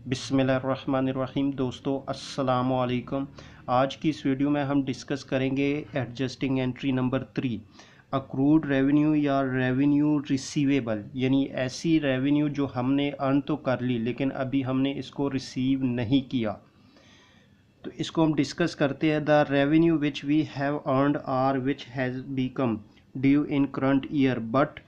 बिस्मिल्लाहिर्रहमानिर्रहीम। दोस्तों अस्सलाम वालेकुम। आज की इस वीडियो में हम डिस्कस करेंगे adjusting entry number 3, accrued revenue या रेवेन्यू रिसीवेबल, यानी ऐसी रेवेन्यू जो हमने अर्न तो कर ली लेकिन अभी हमने इसको रिसीव नहीं किया। तो इसको हम डिस्कस करते हैं। The revenue which we have earned are which has become due in current year but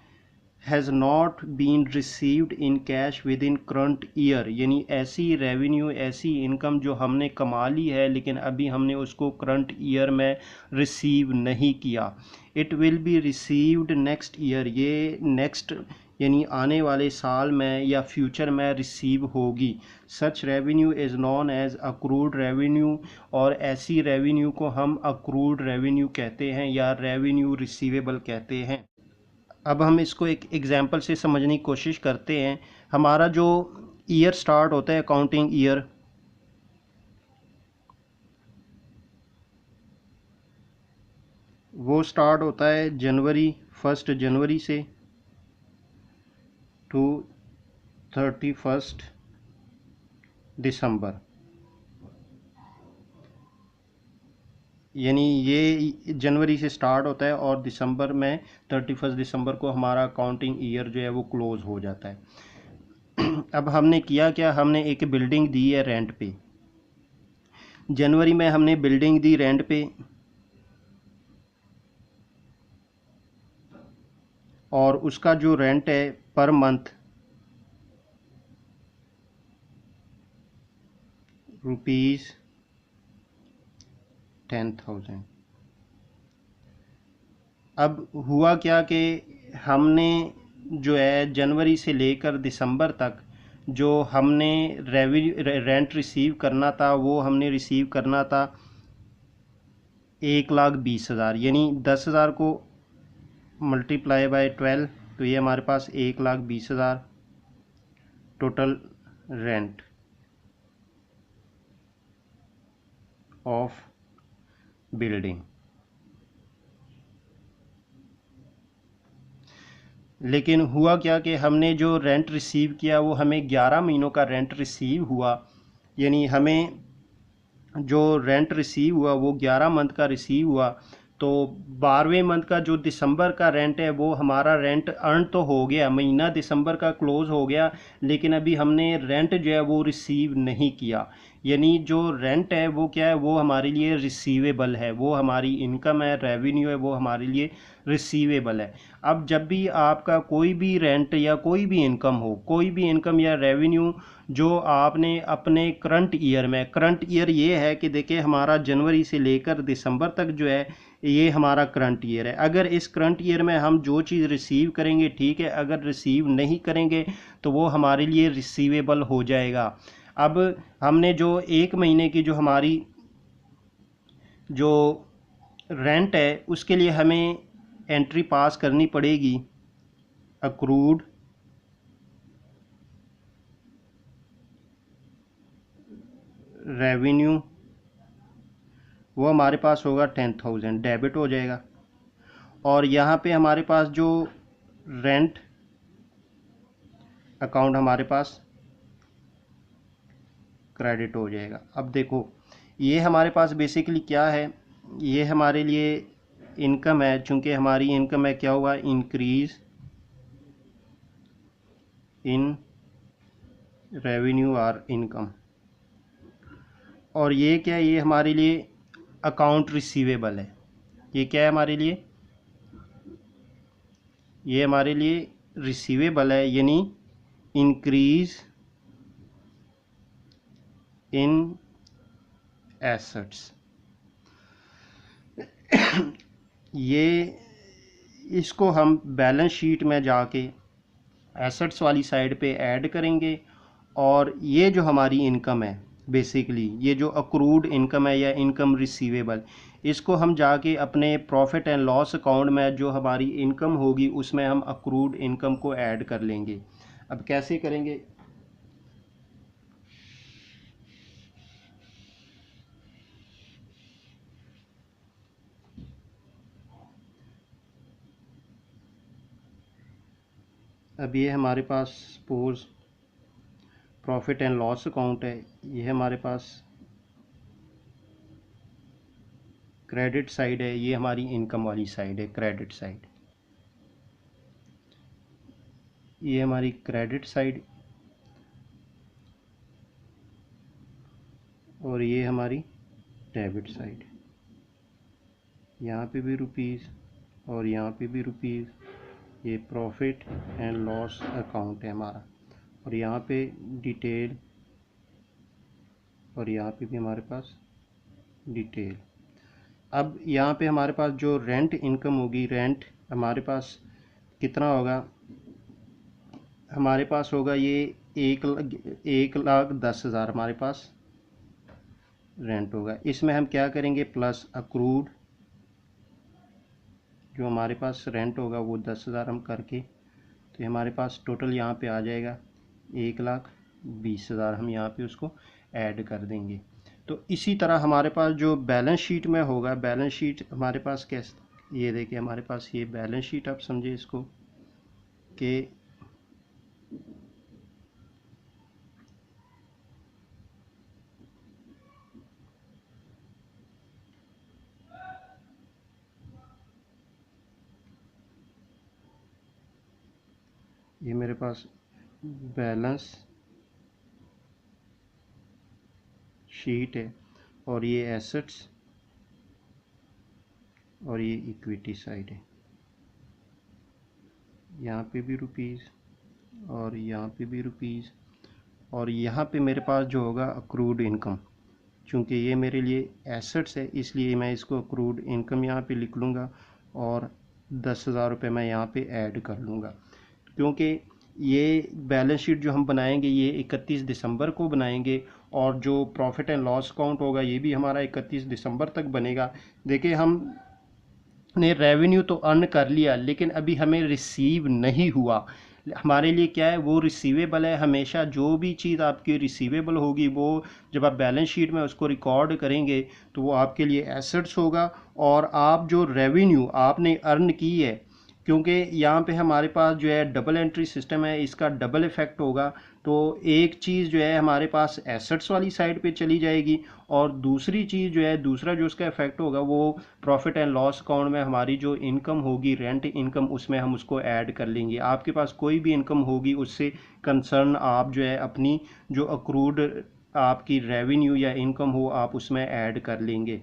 has not been received in cash within current year, यानी ऐसी रेवेन्यू, ऐसी इनकम जो हमने कमा ली है लेकिन अभी हमने उसको करंट ईयर में रिसीव नहीं किया। It will be received next year, ये नेक्स्ट यानी आने वाले साल में या फ्यूचर में रिसीव होगी। Such revenue is known as accrued revenue, और ऐसी रेवेन्यू को हम अक्रूड रेवेन्यू कहते हैं या रेवेन्यू रिसीवेबल कहते हैं। अब हम इसको एक एग्जांपल से समझने की कोशिश करते हैं। हमारा जो ईयर स्टार्ट होता है, अकाउंटिंग ईयर, वो स्टार्ट होता है जनवरी, 1 जनवरी से टू 31 दिसंबर। यानी ये जनवरी से स्टार्ट होता है और दिसंबर में 31 दिसंबर को हमारा अकाउंटिंग ईयर जो है वो क्लोज़ हो जाता है। अब हमने किया क्या, हमने एक बिल्डिंग दी है रेंट पे। जनवरी में हमने बिल्डिंग दी रेंट पे और उसका जो रेंट है पर मंथ ₹10,000। अब हुआ क्या कि हमने जो है जनवरी से लेकर दिसंबर तक जो हमने रेंट रिसीव करना था वो हमने रिसीव करना था 1,20,000, यानी 10,000 को मल्टीप्लाई बाय 12, तो ये हमारे पास 1,20,000 टोटल रेंट ऑफ बिल्डिंग। लेकिन हुआ क्या कि हमने जो रेंट रिसीव किया वो हमें 11 महीनों का रेंट रिसीव हुआ, यानी हमें जो रेंट रिसीव हुआ वो 11 मंथ का रिसीव हुआ। तो 12वें मंथ का जो दिसंबर का रेंट है वो हमारा रेंट अर्न तो हो गया, महीना दिसंबर का क्लोज़ हो गया, लेकिन अभी हमने रेंट जो है वो रिसीव नहीं किया। यानी जो रेंट है वो क्या है, वो हमारे लिए रिसीवेबल है, वो हमारी इनकम है, रेवेन्यू है, वो हमारे लिए रिसीवेबल है। अब जब भी आपका कोई भी रेंट या कोई भी इनकम हो, कोई भी इनकम या रेवेन्यू जो आपने अपने करंट ईयर में, करंट ईयर ये है कि देखिए हमारा जनवरी से लेकर दिसंबर तक जो है ये हमारा करंट ईयर है। अगर इस करंट ईयर में हम जो चीज़ रिसीव करेंगे ठीक है, अगर रिसीव नहीं करेंगे तो वो हमारे लिए रिसीवेबल हो जाएगा। अब हमने जो एक महीने की जो हमारी जो रेंट है उसके लिए हमें एंट्री पास करनी पड़ेगी, अक्रूड रेवेन्यू, वो हमारे पास होगा 10,000, डेबिट हो जाएगा। और यहाँ पे हमारे पास जो रेंट अकाउंट हमारे पास क्रेडिट हो जाएगा। अब देखो ये हमारे पास बेसिकली क्या है, ये हमारे लिए इनकम है। चूँकि हमारी इनकम है, क्या हुआ, इंक्रीज इन रेवेन्यू और इनकम। और ये क्या है, ये हमारे लिए अकाउंट रिसीवेबल है। ये क्या है हमारे लिए, ये हमारे लिए रिसीवेबल है, यानी इंक्रीज इन एसेट्स। ये इसको हम बैलेंस शीट में जाके एसेट्स वाली साइड पे ऐड करेंगे। और ये जो हमारी इनकम है, बेसिकली ये जो अक्रूड इनकम है या इनकम रिसीवेबल, इसको हम जाके अपने प्रॉफिट एंड लॉस अकाउंट में जो हमारी इनकम होगी उसमें हम अक्रूड इनकम को ऐड कर लेंगे। अब कैसे करेंगे, अब ये हमारे पास suppose profit and loss account है, ये हमारे पास क्रेडिट साइड है, ये हमारी इनकम वाली साइड है, क्रेडिट साइड। ये हमारी क्रेडिट साइड और ये हमारी डेबिट साइड। यहाँ पे भी रुपीज़ और यहाँ पे भी रुपीज़। ये प्रॉफिट एंड लॉस अकाउंट है हमारा, और यहाँ पे डिटेल, और यहाँ पे भी हमारे पास डिटेल। अब यहाँ पे हमारे पास जो रेंट इनकम होगी, रेंट हमारे पास कितना होगा, हमारे पास होगा ये 1,10,000 हमारे पास रेंट होगा। इसमें हम क्या करेंगे, प्लस अक्रूड जो हमारे पास रेंट होगा वो 10,000 हम करके, तो हमारे पास टोटल यहाँ पे आ जाएगा 1,20,000। हम यहाँ पे उसको ऐड कर देंगे। तो इसी तरह हमारे पास जो बैलेंस शीट में होगा, बैलेंस शीट हमारे पास कैसे, ये देखिए हमारे पास ये बैलेंस शीट, आप समझे इसको कि ये मेरे पास बैलेंस शीट है, और ये एसेट्स और ये इक्विटी साइड है। यहाँ पे भी रुपीज़ और यहाँ पे भी रुपीज़, और यहाँ पे मेरे पास जो होगा अक्रूड इनकम। चूँकि ये मेरे लिए एसेट्स है इसलिए मैं इसको अक्रूड इनकम यहाँ पे लिख लूँगा, और 10,000 रुपये मैं यहाँ पे ऐड कर लूँगा। क्योंकि ये बैलेंस शीट जो हम बनाएंगे ये 31 दिसंबर को बनाएंगे, और जो प्रॉफिट एंड लॉस अकाउंट होगा ये भी हमारा 31 दिसंबर तक बनेगा। देखिए हम ने रेवेन्यू तो अर्न कर लिया, लेकिन अभी हमें रिसीव नहीं हुआ। हमारे लिए क्या है, वो रिसीवेबल है। हमेशा जो भी चीज़ आपकी रिसीवेबल होगी वो जब आप बैलेंस शीट में उसको रिकॉर्ड करेंगे तो वो आपके लिए एसेट्स होगा। और आप जो रेवेन्यू आपने अर्न की है, क्योंकि यहाँ पे हमारे पास जो है डबल एंट्री सिस्टम है, इसका डबल इफ़ेक्ट होगा। तो एक चीज़ जो है हमारे पास एसेट्स वाली साइड पे चली जाएगी, और दूसरी चीज़ जो है, दूसरा जो उसका इफ़ेक्ट होगा वो प्रॉफिट एंड लॉस अकाउंट में हमारी जो इनकम होगी, रेंट इनकम, उसमें हम उसको ऐड कर लेंगे। आपके पास कोई भी इनकम होगी उससे कंसर्न आप जो है अपनी जो अक्रूड आपकी रेवेन्यू या इनकम हो आप उसमें ऐड कर लेंगे।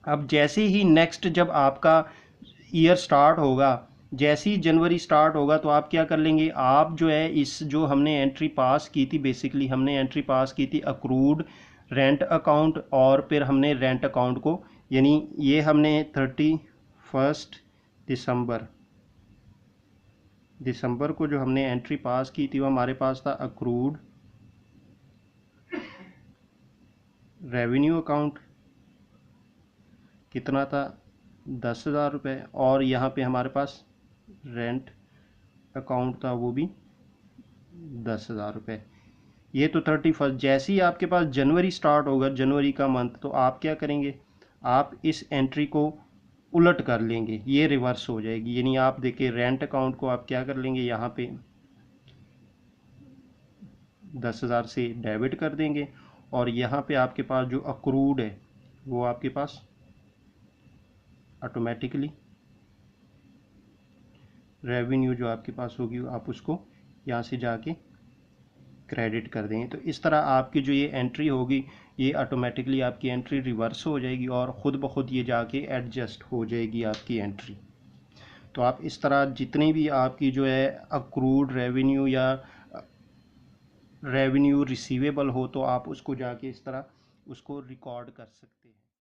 अब जैसे ही नेक्स्ट जब आपका ईयर स्टार्ट होगा, जैसे ही जनवरी स्टार्ट होगा तो आप क्या कर लेंगे, आप जो है इस जो हमने एंट्री पास की थी, बेसिकली हमने एंट्री पास की थी अक्रूड रेंट अकाउंट, और फिर हमने रेंट अकाउंट को, यानी ये हमने 31 दिसंबर को जो हमने एंट्री पास की थी वो हमारे पास था अक्रूड रेवेन्यू अकाउंट, कितना था 10,000 रुपये, और यहाँ पे हमारे पास रेंट अकाउंट था वो भी 10,000 रुपये। ये तो 31। जैसे ही आपके पास जनवरी स्टार्ट होगा, जनवरी का मंथ, तो आप क्या करेंगे, आप इस एंट्री को उलट कर लेंगे, ये रिवर्स हो जाएगी। यानी आप देखिए रेंट अकाउंट को आप क्या कर लेंगे, यहाँ पे 10,000 से डेबिट कर देंगे, और यहाँ पे आपके पास जो अक्रूड है वो आपके पास ऑटोमेटिकली रेवेन्यू जो आपके पास होगी आप उसको यहाँ से जाके क्रेडिट कर देंगे। तो इस तरह आपकी जो ये एंट्री होगी ये ऑटोमेटिकली आपकी एंट्री रिवर्स हो जाएगी, और ख़ुद ब खुद ये जाके एडजस्ट हो जाएगी आपकी एंट्री। तो आप इस तरह जितनी भी आपकी जो है अक्रूड रेवेन्यू या रेवेन्यू रिसीवेबल हो तो आप उसको जाके इस तरह उसको रिकॉर्ड कर सकते हैं।